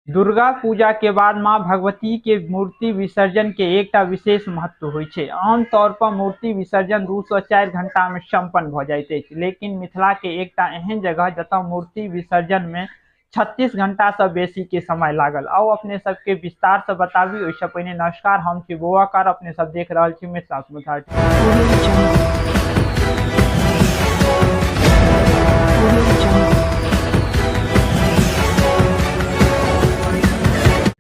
दुर्गा पूजा के बाद माँ भगवती के मूर्ति विसर्जन के एकटा विशेष महत्व होइत छै। आमतौर पर मूर्ति विसर्जन 2 सँ 4 घंटा में संपन्न भ जाइत अछि, लेकिन मिथिला के एकटा एहन जगह जतऽ मूर्ति विसर्जन में 36 घंटा से बेसी के समय लागल। आओ अपने सबके विस्तार से बताबी। ओइसे पहिने नमस्कार, हम छी बौआकार, अपने सब देख रहल छी मिथिला समाचार टीवी।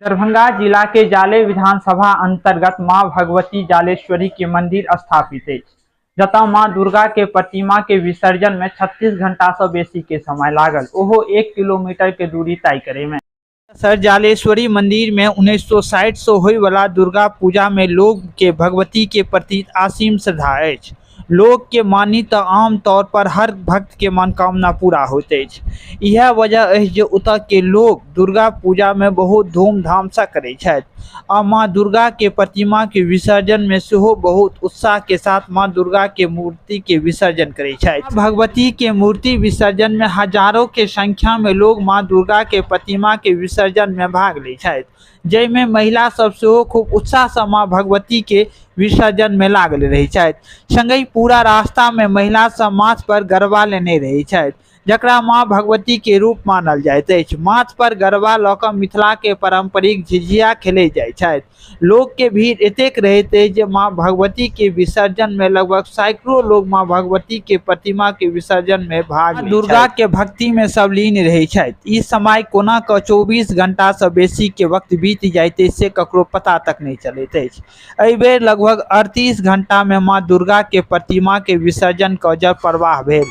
दरभंगा जिला के जाले विधानसभा अंतर्गत मां भगवती जालेश्वरी के मंदिर स्थापित है, जतऽ मां दुर्गा के प्रतिमा के विसर्जन में 36 घंटा से बेसी के समय लागल, ओहो 1 किलोमीटर के दूरी तय करे में। सर जालेश्वरी मंदिर में 1960 से होय वाला दुर्गा पूजा में लोग के भगवती के प्रति असीम श्रद्धा अछि। लोग के मानी तो आम तौर पर हर भक्त के मनोकामना पूरा होते है। यह वजह है जो उतर के लोग दुर्गा पूजा में बहुत धूमधाम से करे छथि। आ माँ दुर्गा के प्रतिमा के विसर्जन में सेहो बहुत उत्साह के साथ माँ दुर्गा के मूर्ति के विसर्जन करे छथि। भगवती के मूर्ति विसर्जन में हजारों के संख्या में लोग माँ दुर्गा के प्रतिमा के विसर्जन में भाग ले छथि, जैमे महिला सब सेहो खूब उत्साह से माँ भगवती के विसर्जन में लागल रही छथि। संगहि पूरा रास्ता में महिला सब माथ पर गरबा लेने रही छथि, जकरा माँ भगवती के रूप मानल जाइत अछि। माथ पर गरबा लऽ कऽ मिथिला के पारंपरिक झिझिया खेले जाइत छथि। लोग के भीड़ एतेक रहैत अछि जे माँ भगवती के विसर्जन में लगभग सैकड़ों लोग माँ भगवती के प्रतिमा के विसर्जन में भाग लैत छथि। दुर्गा के भक्ति में सब लीन रही छथि। ई समय कोना कऽ 24 घंटा से बेसी के वक्त बीत जाइत अछि से ककरो पता तक नहीं चलैत अछि। एहि बेर लगभग 38 घंटा में माँ दुर्गा के प्रतिमा के विसर्जन कऽ जल प्रवाह भेल।